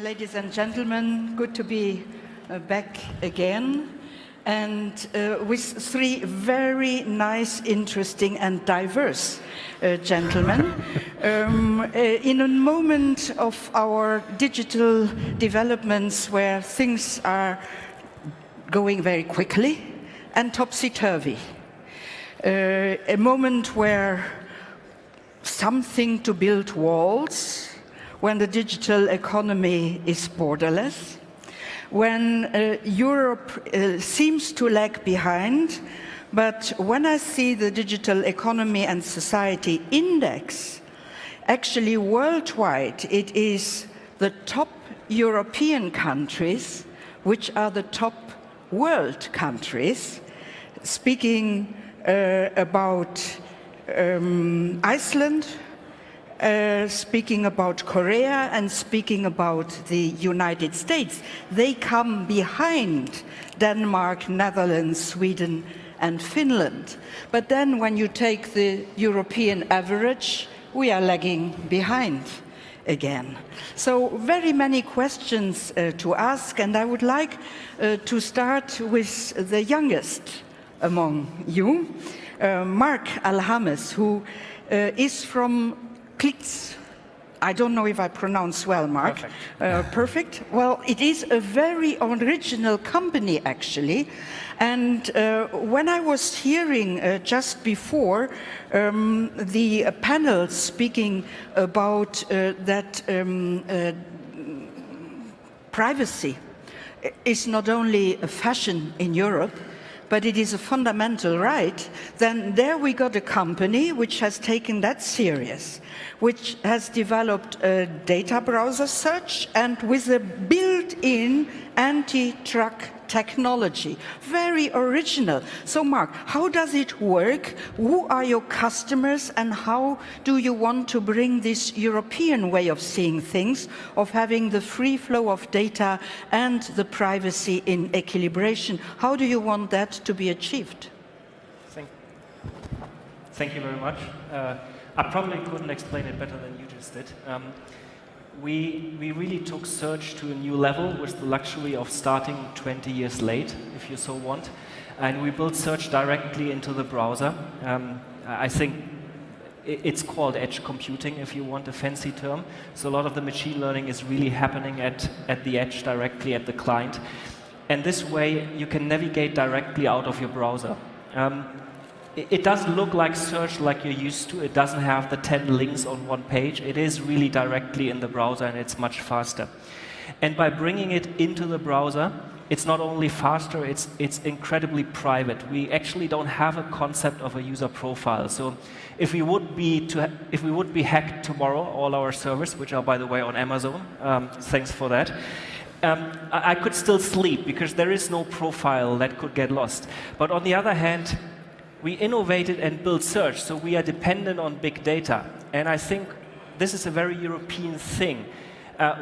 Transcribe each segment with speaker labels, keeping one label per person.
Speaker 1: ladies and gentlemen, good to be back again, and with three very nice, interesting and diverse gentlemen. In a moment of our digital developments where things are going very quickly and topsy-turvy, a moment where something to build walls, when the digital economy is borderless, when Europe seems to lag behind, but when I see the Digital Economy and Society Index, actually worldwide it is the top European countries which are the top world countries, speaking about Iceland, speaking about Korea and speaking about the United States. They come behind Denmark, Netherlands, Sweden and Finland. But then when you take the European average, we are lagging behind again. So very many questions to ask, and I would like to start with the youngest among you, Marc Alhames, who is from Cliqz. I don't know if I pronounce well, Marc.
Speaker 2: Perfect.
Speaker 1: Perfect. Well, it is a very original company, actually. And when I was hearing just before the panel speaking about that privacy is not only a fashion in Europe, but it is a fundamental right, then there we got a company which has taken that serious, which has developed a data browser search and with a built-in anti-truck technology. Very original. So Marc, how does it work? Who are your customers and how do you want to bring this European way of seeing things, of having the free flow of data and the privacy in equilibration? How do you want that to be achieved?
Speaker 2: Thank you very much. I probably couldn't explain it better than you just did. We really took search to a new level with the luxury of starting 20 years late, if you so want. And we built search directly into the browser. I think it's called edge computing, if you want a fancy term. So a lot of the machine learning is really happening at the edge, directly at the client. And this way, you can navigate directly out of your browser. It doesn't look like search like you're used to. It doesn't have the 10 links on one page. It is really directly in the browser and it's much faster. And by bringing it into the browser, it's not only faster, it's incredibly private. We actually don't have a concept of a user profile. So if we would be hacked tomorrow, all our servers, which are by the way on Amazon, thanks for that, I could still sleep because there is no profile that could get lost. But on the other hand, we innovated and built search, so we are dependent on big data. And I think this is a very European thing.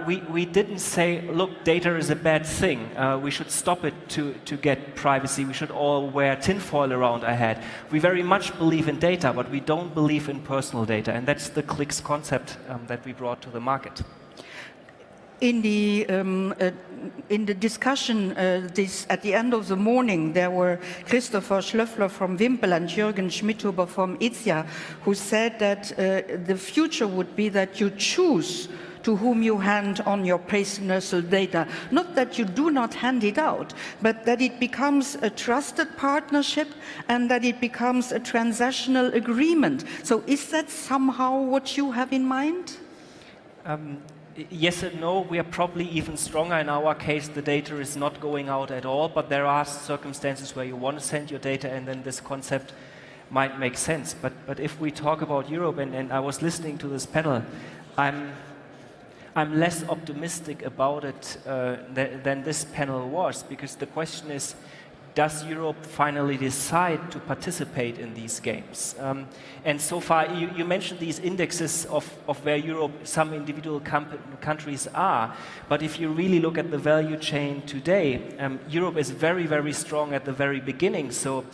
Speaker 2: We didn't say, look, data is a bad thing. We should stop it to get privacy. We should all wear tinfoil around our head. We very much believe in data, but we don't believe in personal data. And that's the Cliqz concept that we brought to the market.
Speaker 1: In the discussion at the end of the morning, there were Christopher Schlöffler from Wimpel and Jürgen Schmidhuber from IZIA, who said that the future would be that you choose to whom you hand on your personal data. Not that you do not hand it out, but that it becomes a trusted partnership and that it becomes a transactional agreement. So is that somehow what you have in mind?
Speaker 2: Yes and no. We are probably even stronger. In our case, the data is not going out at all, but there are circumstances where you want to send your data and then this concept might make sense. But if we talk about Europe, and I was listening to this panel, I'm less optimistic about it than this panel was, because the question is, does Europe finally decide to participate in these games? And so far, you mentioned these indexes of where Europe, some individual countries are, but if you really look at the value chain today, Europe is very, very strong at the very beginning, so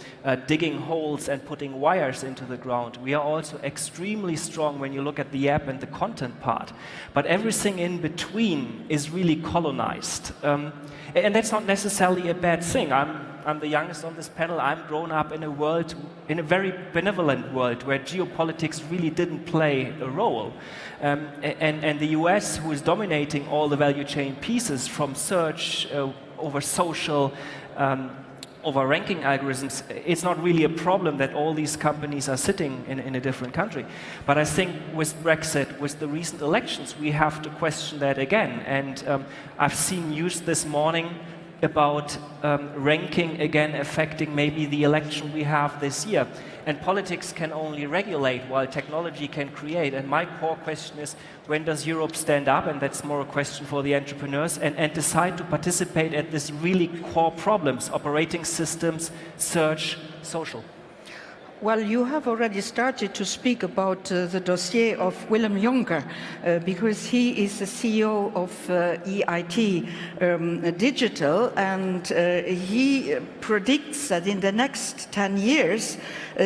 Speaker 2: digging holes and putting wires into the ground. We are also extremely strong when you look at the app and the content part, but everything in between is really colonized. And that's not necessarily a bad thing. I'm the youngest on this panel. I'm grown up in a world, in a very benevolent world, where geopolitics really didn't play a role. And the US, who is dominating all the value chain pieces from search over social, over ranking algorithms, it's not really a problem that all these companies are sitting in a different country. But I think with Brexit, with the recent elections, we have to question that again. And I've seen news this morning about ranking again affecting maybe the election we have this year. And politics can only regulate while technology can create. And my core question is, when does Europe stand up, and that's more a question for the entrepreneurs, and decide to participate at these really core problems, operating systems, search, social?
Speaker 1: Well, you have already started to speak about the dossier of Willem Jonker, because he is the CEO of EIT Digital, and he predicts that in the next 10 years,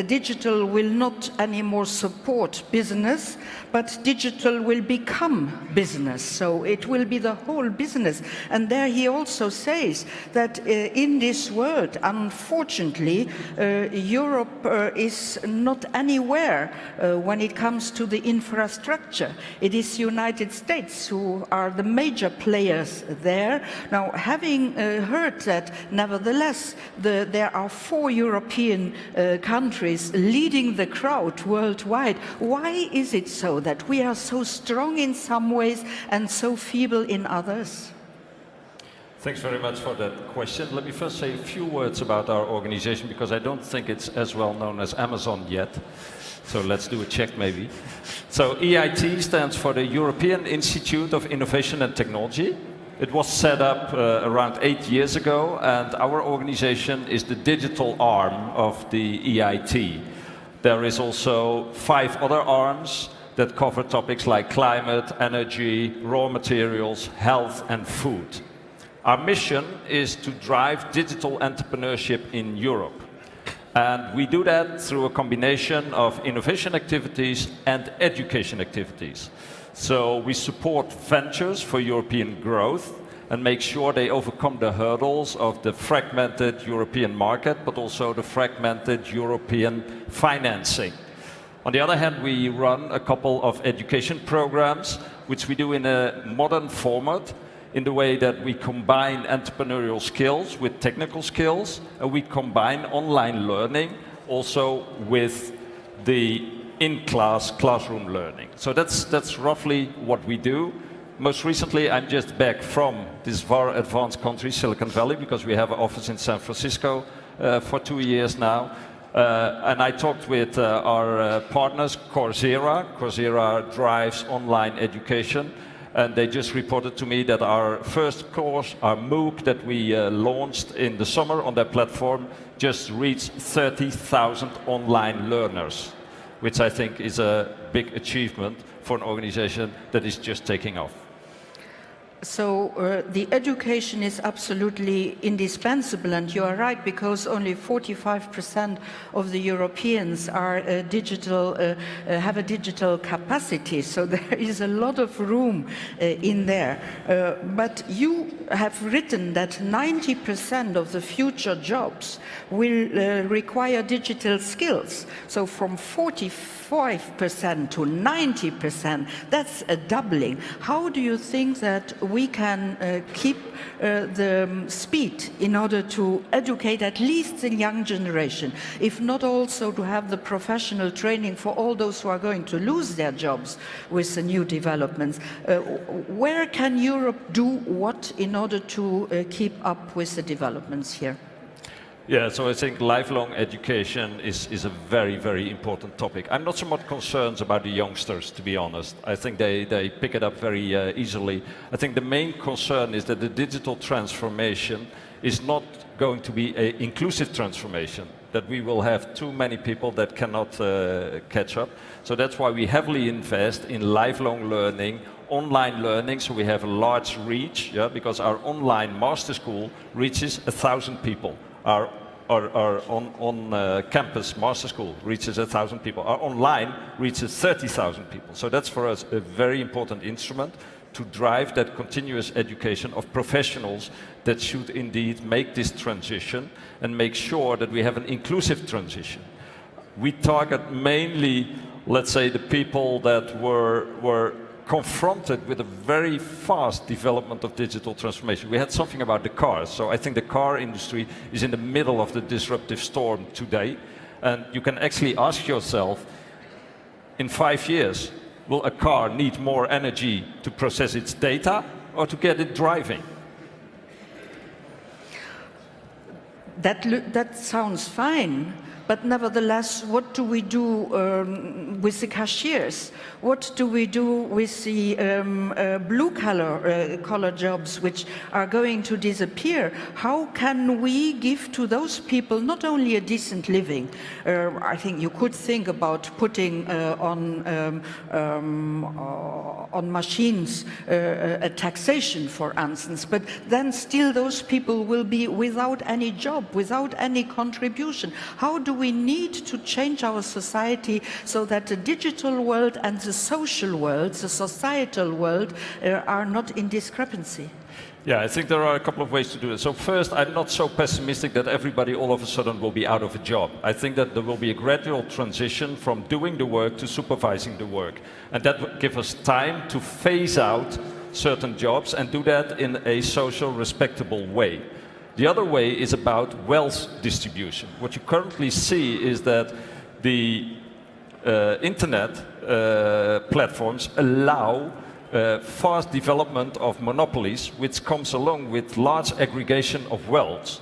Speaker 1: digital will not anymore support business, but digital will become business. So it will be the whole business. And there he also says that in this world, unfortunately, Europe is not anywhere when it comes to the infrastructure. It is the United States who are the major players there. Now, having heard that, nevertheless, there are 4 European countries leading the crowd worldwide, why is it so that we are so strong in some ways and so feeble in others?
Speaker 3: Thanks very much for that question. Let me first say a few words about our organization, because I don't think it's as well known as Amazon yet. So let's do a check maybe. So EIT stands for the European Institute of Innovation and Technology. It was set up around 8 years ago, and our organization is the digital arm of the EIT. There is also 5 other arms that cover topics like climate, energy, raw materials, health and food. Our mission is to drive digital entrepreneurship in Europe. And we do that through a combination of innovation activities and education activities. So we support ventures for European growth and make sure they overcome the hurdles of the fragmented European market, but also the fragmented European financing. On the other hand, we run a couple of education programs, which we do in a modern format, in the way that we combine entrepreneurial skills with technical skills, and we combine online learning also with the in-class classroom learning. So that's roughly what we do. Most recently, I'm just back from this far advanced country, Silicon Valley, because we have an office in San Francisco for 2 years now. And I talked with our partners, Coursera. Coursera drives online education. And they just reported to me that our first course, our MOOC that we launched in the summer on that platform, just reached 30,000 online learners, which I think is a big achievement for an organization that is just taking off.
Speaker 1: So the education is absolutely indispensable, and you are right, because only 45% of the Europeans are have a digital capacity. So there is a lot of room in there. But you have written that 90% of the future jobs will require digital skills. So from 45% to 90%, that's a doubling. How do you think that we can keep the speed in order to educate at least the young generation, if not also to have the professional training for all those who are going to lose their jobs with the new developments? Where can Europe do what in order to keep up with the developments here?
Speaker 3: Yeah, so I think lifelong education is a very, very important topic. I'm not so much concerned about the youngsters, to be honest. I think they pick it up very easily. I think the main concern is that the digital transformation is not going to be an inclusive transformation, that we will have too many people that cannot catch up. So that's why we heavily invest in lifelong learning, online learning, so we have a large reach, yeah, because our online master school reaches 1,000 people. Our on-campus master school reaches 1,000 people. Our online reaches 30,000 people. So that's for us a very important instrument to drive that continuous education of professionals that should indeed make this transition and make sure that we have an inclusive transition. We target mainly, let's say, the people that were confronted with a very fast development of digital transformation. We had something about the cars, so I think the car industry is in the middle of the disruptive storm today, and you can actually ask yourself, in 5 years, will a car need more energy to process its data or to get it driving?
Speaker 1: That sounds fine, but nevertheless, what do we do with the cashiers? What do we do with the blue-collar jobs which are going to disappear? How can we give to those people not only a decent living? I think you could think about putting on machines a taxation, for instance, but then still those people will be without any job, without any contribution. How do we need to change our society so that the digital world and the social world, the societal world, are not in discrepancy?
Speaker 3: Yeah, I think there are a couple of ways to do it. So first, I'm not so pessimistic that everybody all of a sudden will be out of a job. I think that there will be a gradual transition from doing the work to supervising the work. And that will give us time to phase out certain jobs and do that in a social, respectable way. The other way is about wealth distribution. What you currently see is that the internet platforms allow fast development of monopolies, which comes along with large aggregation of wealth.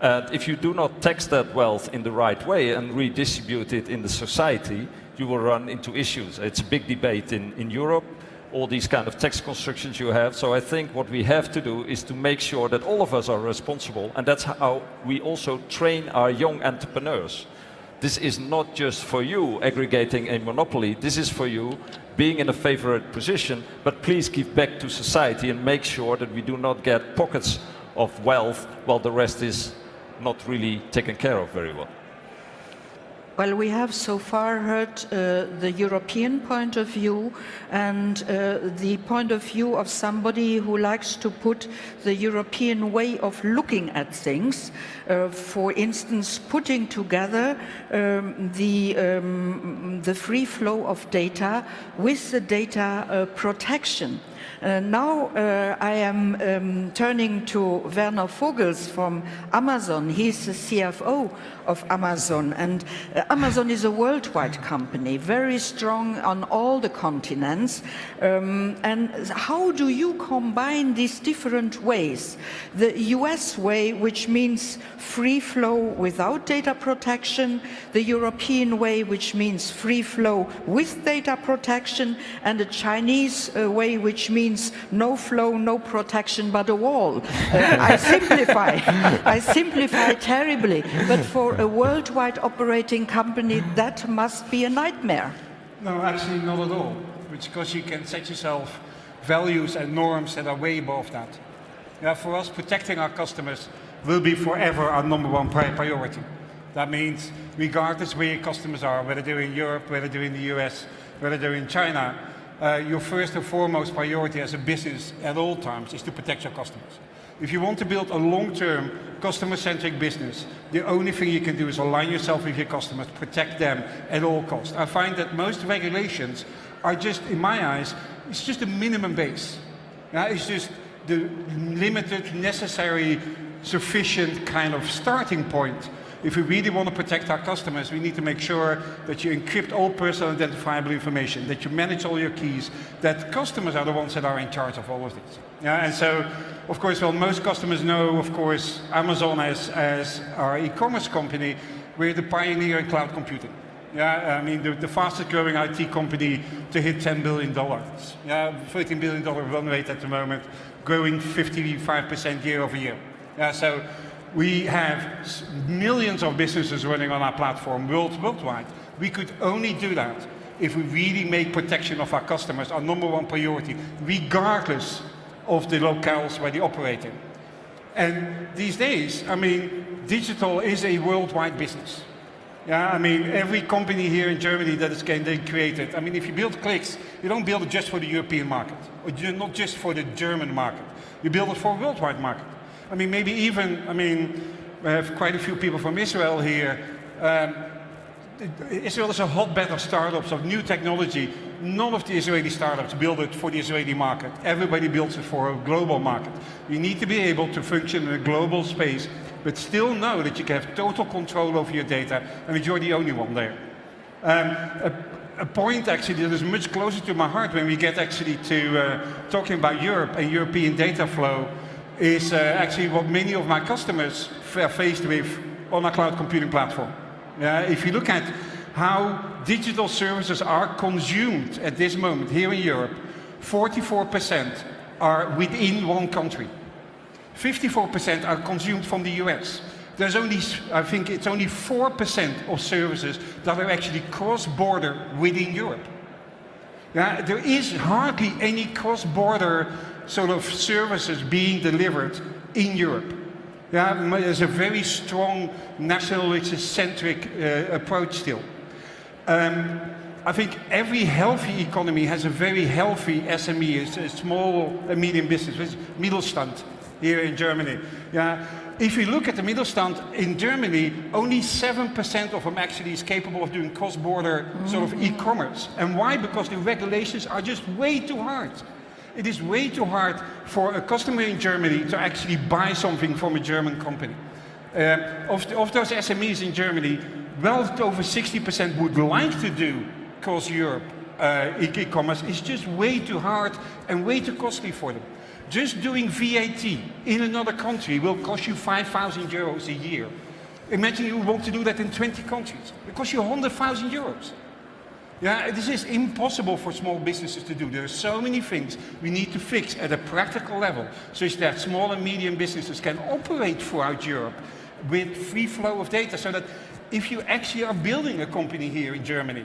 Speaker 3: And if you do not tax that wealth in the right way and redistribute it in the society, you will run into issues. It's a big debate in Europe, all these kind of tax constructions you have. So I think what we have to do is to make sure that all of us are responsible, and that's how we also train our young entrepreneurs. This is not just for you aggregating a monopoly, this is for you being in a favored position, but please give back to society and make sure that we do not get pockets of wealth while the rest is not really taken care of very well.
Speaker 1: Well, we have so far heard the European point of view and the point of view of somebody who likes to put the European way of looking at things. For instance, putting together the free flow of data with the data protection. Now I am turning to Werner Vogels from Amazon. He's the CFO of Amazon, and Amazon is a worldwide company, very strong on all the continents. And how do you combine these different ways? The US way, which means free flow without data protection, the European way, which means free flow with data protection, and the Chinese way, which means no flow, no protection, but a wall. I simplify terribly, but for a worldwide operating company, that must be a nightmare.
Speaker 4: No, actually not at all, because you can set yourself values and norms that are way above that. Yeah, for us, protecting our customers will be forever our #1 priority. That means regardless where your customers are, whether they're in Europe, whether they're in the US, whether they're in China, your first and foremost priority as a business at all times is to protect your customers. If you want to build a long-term, customer-centric business, the only thing you can do is align yourself with your customers, protect them at all costs. I find that most regulations are just, in my eyes, it's just a minimum base. It's just the limited, necessary, sufficient kind of starting point. If we really want to protect our customers, we need to make sure that you encrypt all personal identifiable information, that you manage all your keys, that customers are the ones that are in charge of all of this. Yeah, and so, of course, well, most customers know, of course, Amazon as our e-commerce company. We're the pioneer in cloud computing. Yeah, I mean, the fastest growing IT company to hit $10 billion. Yeah, $13 billion run rate at the moment, growing 55% year over year. So we have millions of businesses running on our platform worldwide. We could only do that if we really make protection of our customers our number one priority, regardless of the locales where they operate in. And these days, I mean, digital is a worldwide business. Yeah, I mean, every company here in Germany that is getting created, I mean, if you build Cliqz, you don't build it just for the European market, or not just for the German market. You build it for a worldwide market. I mean, maybe even, I mean, we have quite a few people from Israel here. Israel is a hotbed of startups, of new technology. None of the Israeli startups build it for the Israeli market. Everybody builds it for a global market. You need to be able to function in a global space, but still know that you can have total control over your data and that you're the only one there. A point actually that is much closer to my heart when we get actually to talking about Europe and European data flow is actually what many of my customers are faced with on our cloud computing platform. If you look at how digital services are consumed at this moment here in Europe, 44% are within one country. 54% are consumed from the US. There's only, I think it's only 4% of services that are actually cross-border within Europe. There is hardly any cross-border sort of services being delivered in Europe. There's a very strong nationalist-centric approach still. I think every healthy economy has a very healthy SME, a small and medium business, which is Mittelstand here in Germany. If you look at the Mittelstand in Germany, only 7% of them actually is capable of doing cross-border sort of e-commerce. And why? Because the regulations are just way too hard. It is way too hard for a customer in Germany to actually buy something from a German company. Of those SMEs in Germany, well over 60% would like to do cross-Europe e-commerce. It's just way too hard and way too costly for them. Just doing VAT in another country will cost you 5,000 euros a year. Imagine you want to do that in 20 countries. It costs you 100,000 euros. This is impossible for small businesses to do. There are so many things we need to fix at a practical level so that small and medium businesses can operate throughout Europe with free flow of data, so that if you actually are building a company here in Germany,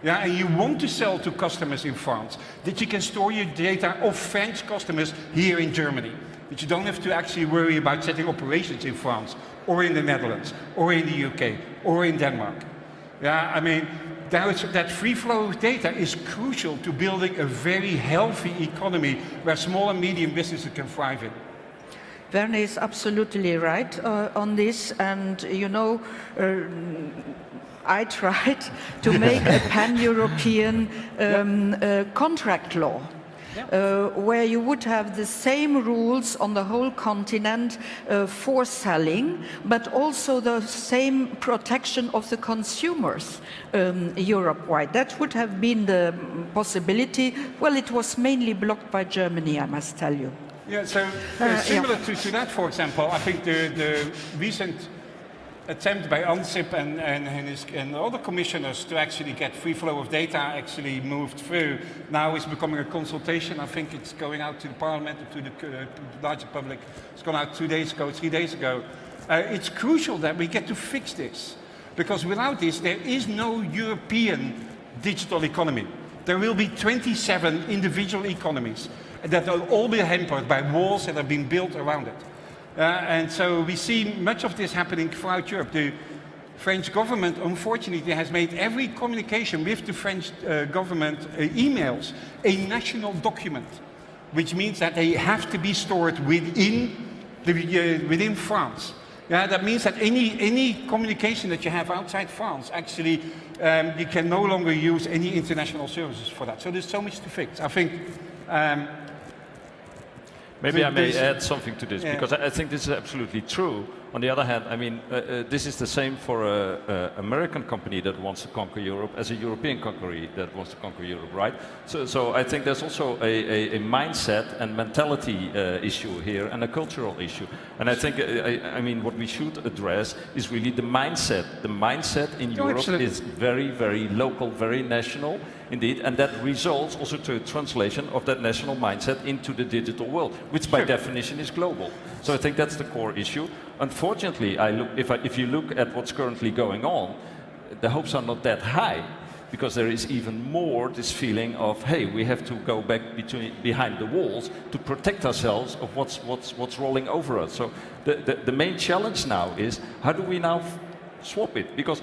Speaker 4: and you want to sell to customers in France, that you can store your data of French customers here in Germany. That you don't have to actually worry about setting operations in France, or in the Netherlands, or in the UK, or in Denmark. I mean, that free flow of data is crucial to building a very healthy economy where small and medium businesses can thrive in.
Speaker 1: Werner is absolutely right on this, and you know, I tried to make a pan-European contract law. Where you would have the same rules on the whole continent for selling, but also the same protection of the consumers Europe-wide. That would have been the possibility. Well, it was mainly blocked by Germany, I must tell you.
Speaker 4: Similar to that, for example, I think the recent attempt by Ansip and other commissioners to actually get free flow of data actually moved through now is becoming a consultation. I think it's going out to the parliament, to the larger public. It's gone out 2 days ago, 3 days ago. It's crucial that we get to fix this, because without this there is no European digital economy. There will be 27 individual economies that will all be hampered by walls that have been built around it. And so we see much of this happening throughout Europe. The French government, unfortunately, has made every communication with the French government emails a national document, which means that they have to be stored within France. That means that any communication that you have outside France, actually, you can no longer use any international services for that. So there's so much to fix. I think.
Speaker 3: Maybe I may add something to this, because I think this is absolutely true. On the other hand, I mean, this is the same for an American company that wants to conquer Europe as a European company that wants to conquer Europe, right? So I think there's also a mindset and mentality issue here, and a cultural issue. And I think, I mean, what we should address is really the mindset. The mindset in Europe is very, very local, very national. indeed, and that results also to a translation of that national mindset into the digital world, which by definition is global. So I think that's the core issue. Unfortunately, if you look at what's currently going on, the hopes are not that high, because there is even more this feeling of, hey, we have to go back behind the walls to protect ourselves of what's rolling over us. So the main challenge now is, how do we now swap it? Because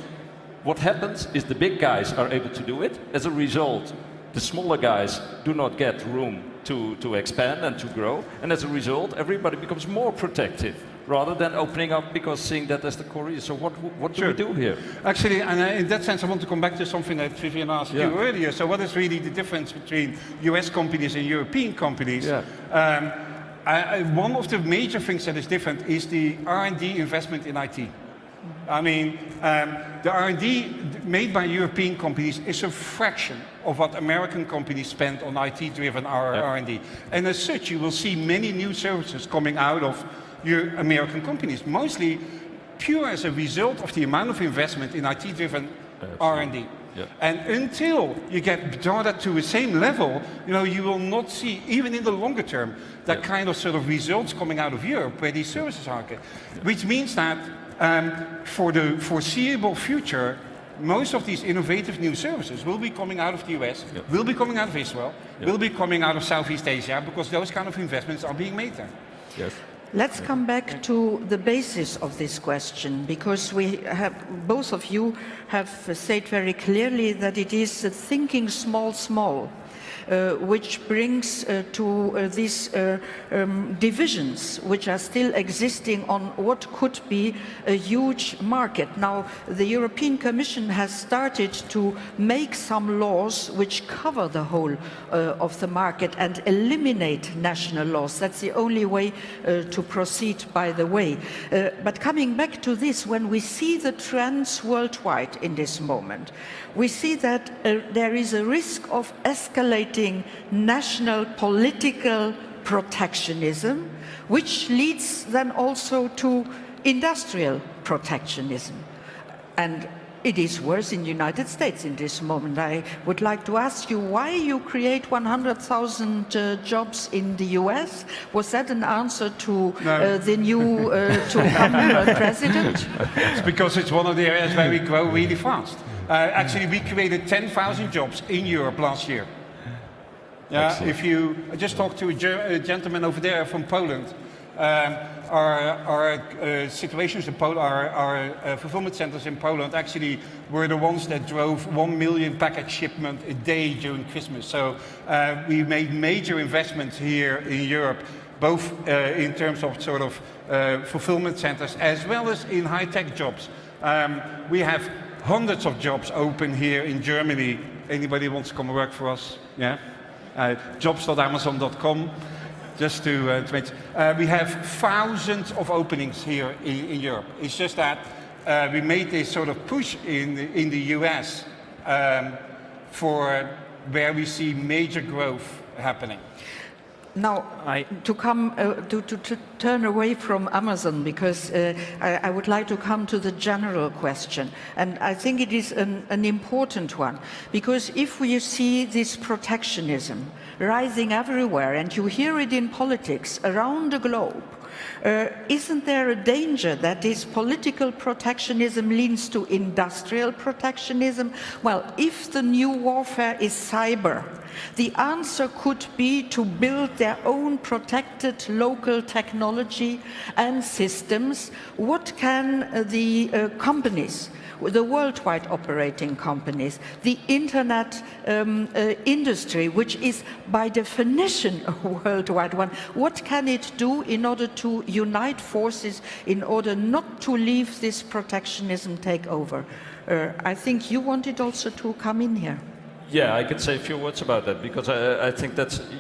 Speaker 3: what happens is the big guys are able to do it. As a result, the smaller guys do not get room to expand and to grow. And as a result, everybody becomes more protective rather than opening up, because seeing that as the core is. So what do we do here?
Speaker 4: Actually, and in that sense, I want to come back to something that Vivane asked you earlier. So what is really the difference between US companies and European companies? One of the major things that is different is the R&D investment in IT. I mean, the R&D made by European companies is a fraction of what American companies spend on IT-driven R&D. And as such, you will see many new services coming out of your American companies, mostly pure as a result of the amount of investment in IT-driven R&D. And until you get that to the same level, you will not see, even in the longer term, that kind of sort of results coming out of Europe where these services are. Which means that for the foreseeable future, most of these innovative new services will be coming out of the US, will be coming out of Israel, will be coming out of Southeast Asia, because those kind of investments are being made there.
Speaker 3: Yes.
Speaker 1: Let's come back to the basis of this question, because both of you have said very clearly that it is thinking small, which brings to these divisions which are still existing on what could be a huge market. Now, the European Commission has started to make some laws which cover the whole of the market and eliminate national laws. That's the only way to proceed, by the way. But coming back to this, when we see the trends worldwide in this moment, we see that there is a risk of escalating national political protectionism, which leads then also to industrial protectionism. And it is worse in the United States in this moment. I would like to ask you why you create 100,000 jobs in the US. Was that an answer to the new president?
Speaker 4: It's because it's one of the areas where we grow really fast. Actually, we created 10,000 jobs in Europe last year. I just talked to a gentleman over there from Poland. Our situations in Poland, our fulfillment centers in Poland actually were the ones that drove 1 million package shipment a day during Christmas. So we made major investments here in Europe, both in terms of sort of fulfillment centers as well as in high-tech jobs. We have hundreds of jobs open here in Germany. Anybody wants to come and work for us? Yeah. Jobs.amazon.com. Just to mention, we have thousands of openings here in Europe. It's just that we made this sort of push in the US for where we see major growth happening.
Speaker 1: Now, to turn away from Amazon, because I would like to come to the general question. And I think it is an important one, because if we see this protectionism rising everywhere, and you hear it in politics around the globe, isn't there a danger that this political protectionism leads to industrial protectionism? Well, if the new warfare is cyber, the answer could be to build their own protected local technology and systems. What can the companies, the worldwide operating companies, the internet industry, which is by definition a worldwide one, what can it do in order to unite forces in order not to leave this protectionism take over? I think you wanted also to come in here.
Speaker 3: Yeah, I could say a few words about that, because I think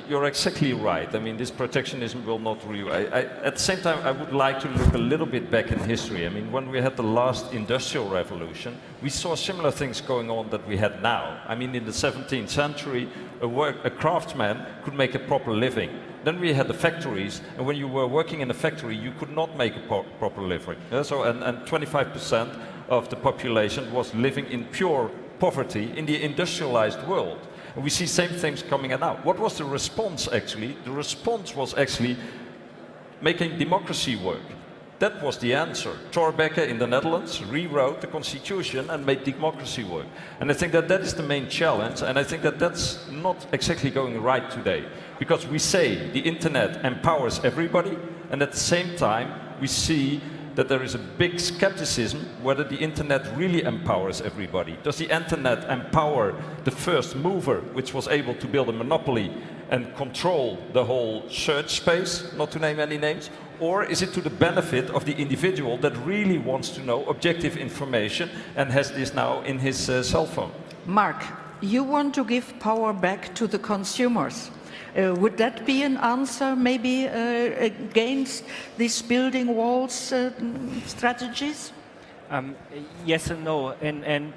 Speaker 3: you're exactly right. I mean, this protectionism will not at the same time, I would like to look a little bit back in history. I mean, when we had the last industrial revolution, we saw similar things going on that we had now. I mean, in the 17th century, a craftsman could make a proper living. Then we had the factories, and when you were working in a factory, you could not make a proper living. And 25% of the population was living in pure poverty in the industrialized world. And we see same things coming out now. What was the response actually? The response was actually making democracy work. That was the answer. Thorbecke in the Netherlands rewrote the constitution and made democracy work. And I think that that is the main challenge, and I think that that's not exactly going right today. Because we say the internet empowers everybody, and at the same time we see that there is a big skepticism whether the internet really empowers everybody. Does the internet empower the first mover, which was able to build a monopoly and control the whole search space, not to name any names? Or is it to the benefit of the individual that really wants to know objective information and has this now in his cell phone?
Speaker 1: Marc, you want to give power back to the consumers. Would that be an answer maybe against these building walls strategies?
Speaker 2: Yes and no. And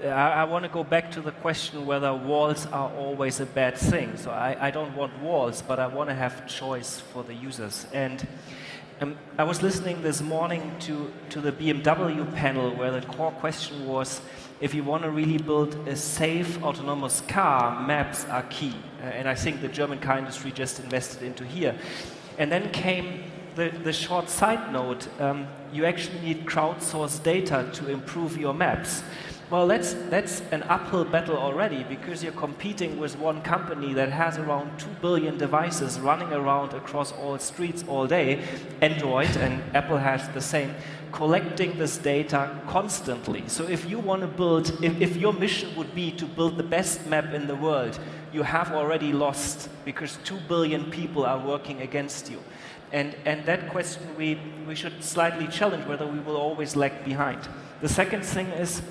Speaker 2: I want to go back to the question whether walls are always a bad thing. So I don't want walls, but I want to have choice for the users. And I was listening this morning to the BMW panel where the core question was, if you want to really build a safe autonomous car, maps are key. And I think the German car industry just invested into here. And then came the short side note, you actually need crowdsourced data to improve your maps. Well, that's an uphill battle already, because you're competing with one company that has around 2 billion devices running around across all streets all day, Android, and Apple has the same, collecting this data constantly. So if you want to build, if your mission would be to build the best map in the world, you have already lost, because 2 billion people are working against you. And that question we should slightly challenge, whether we will always lag behind. The second thing is,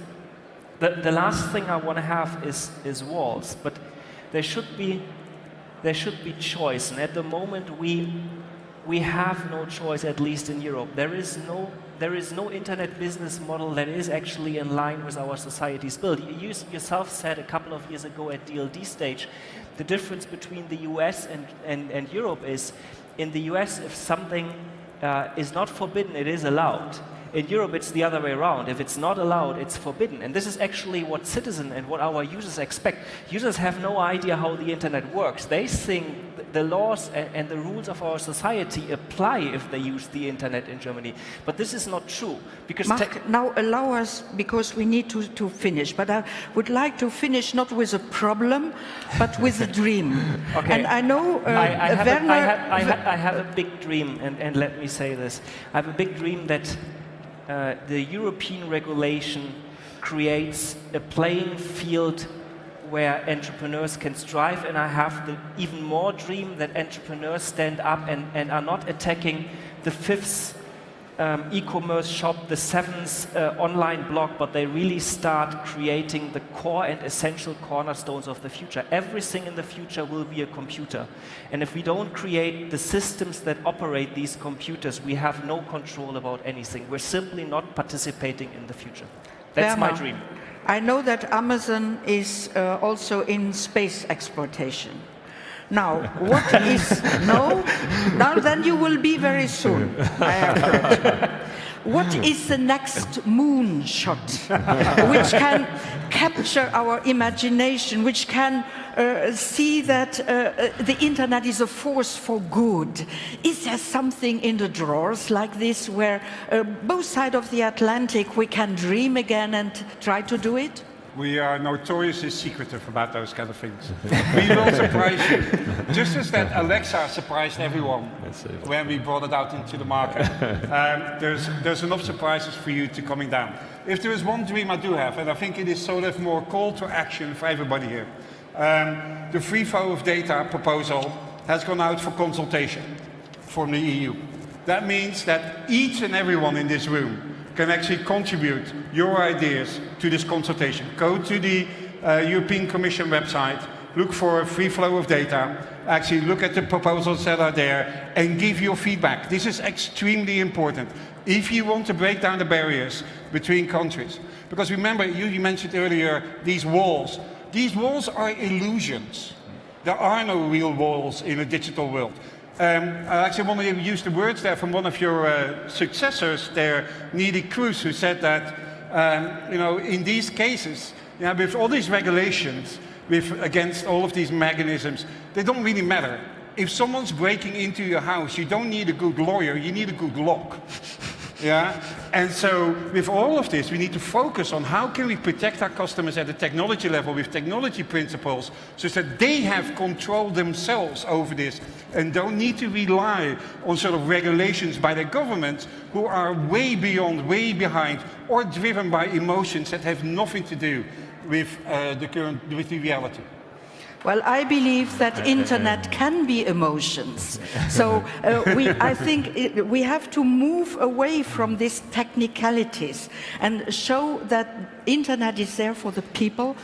Speaker 2: the last thing I want to have is walls, but there should be choice. And at the moment we have no choice, at least in Europe. There is no internet business model that is actually in line with our society's build. You yourself said a couple of years ago at DLD stage, the difference between the US and Europe is, in the US, if something is not forbidden, it is allowed. In Europe, it's the other way around. If it's not allowed, it's forbidden. And this is actually what citizens and what our users expect. Users have no idea how the internet works. They think the laws and the rules of our society apply if they use the internet in Germany. But this is not true. Because
Speaker 1: Marc, now allow us, because we need to finish. But I would like to finish not with a problem, but with a dream.
Speaker 2: Okay.
Speaker 1: And I know
Speaker 2: I have a big dream, and let me say this. I have a big dream that the European regulation creates a playing field where entrepreneurs can strive, and I have the even more dream that entrepreneurs stand up and are not attacking the 5th e-commerce shop, the 7th online blog, but they really start creating the core and essential cornerstones of the future. Everything in the future will be a computer. And if we don't create the systems that operate these computers, we have no control about anything. We're simply not participating in the future. That's my dream.
Speaker 1: I know that Amazon is also in space exploitation. Now, what is... No? Now then you will be very soon, I have heard. What is the next moonshot, which can capture our imagination, which can see that the internet is a force for good? Is there something in the drawers like this where both sides of the Atlantic we can dream again and try to do it?
Speaker 4: We are notoriously secretive about those kind of things. We will surprise you. Just as that Alexa surprised everyone when we brought it out into the market. There's enough surprises for you to coming down. If there is one dream I do have, and I think it is sort of more call to action for everybody here. The free flow of data proposal has gone out for consultation from the EU. That means that each and everyone in this room can actually contribute your ideas to this consultation. Go to the European Commission website, look for a free flow of data, actually look at the proposals that are there, and give your feedback. This is extremely important if you want to break down the barriers between countries. Because remember, you mentioned earlier these walls. These walls are illusions. There are no real walls in a digital world. I actually want to use the words there from one of your successors there, Cliqz, who said that, in these cases, with all these regulations, against all of these mechanisms, they don't really matter. If someone's breaking into your house, you don't need a good lawyer, you need a good lock. Yeah? And so with all of this, we need to focus on how can we protect our customers at the technology level with technology principles so that they have control themselves over this and don't need to rely on sort of regulations by the governments who are way beyond, way behind, or driven by emotions that have nothing to do with the reality.
Speaker 1: Well, I believe that internet can be emotions. So I think we have to move away from these technicalities and show that internet is there for the people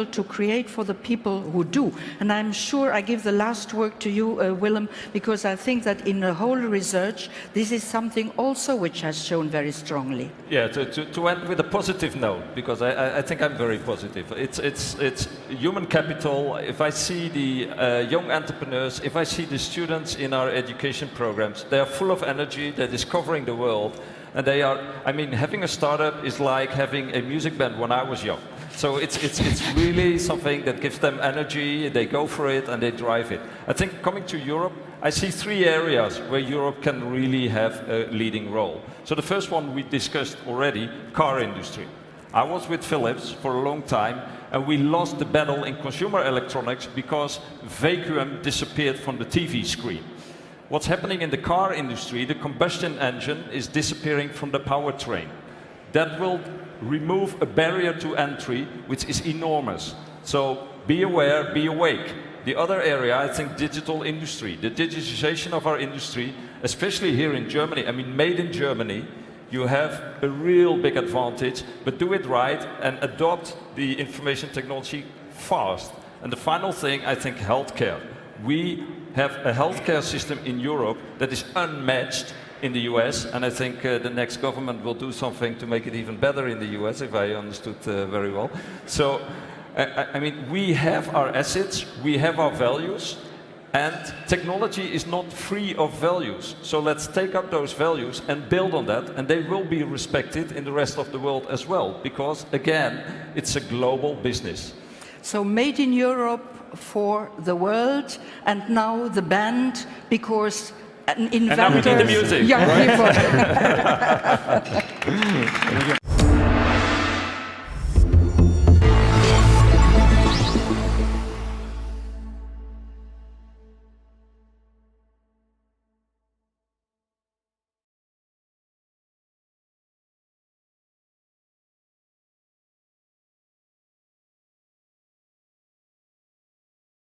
Speaker 1: to create, for the people who do. And I'm sure I give the last word to you, Willem, because I think that in the whole research, this is something also which has shown very strongly.
Speaker 3: Yeah, to end with a positive note, because I think I'm very positive. It's human capital. If I see the young entrepreneurs, if I see the students in our education programs, they are full of energy, they're discovering the world, and they are, I mean, having a startup is like having a music band when I was young. So it's really something that gives them energy, they go for it and they drive it. I think coming to Europe, I see 3 areas where Europe can really have a leading role. So the first one we discussed already, car industry. I was with Philips for a long time, and we lost the battle in consumer electronics because vacuum disappeared from the TV screen. What's happening in the car industry, the combustion engine is disappearing from the powertrain. That will remove a barrier to entry, which is enormous. So be aware, be awake. The other area, I think, digital industry. The digitization of our industry, especially here in Germany, I mean, made in Germany, you have a real big advantage, but do it right and adopt the information technology fast. And the final thing, I think, healthcare. We have a healthcare system in Europe that is unmatched in the US, and I think the next government will do something to make it even better in the US, if I understood very well. So, I mean, we have our assets, we have our values, and technology is not free of values. So let's take up those values and build on that, and they will be respected in the rest of the world as well, because, again, it's a global business.
Speaker 1: So made in Europe for the world, and now the band, because an inventor...
Speaker 3: And now we need the music,
Speaker 1: young
Speaker 3: right?
Speaker 1: people.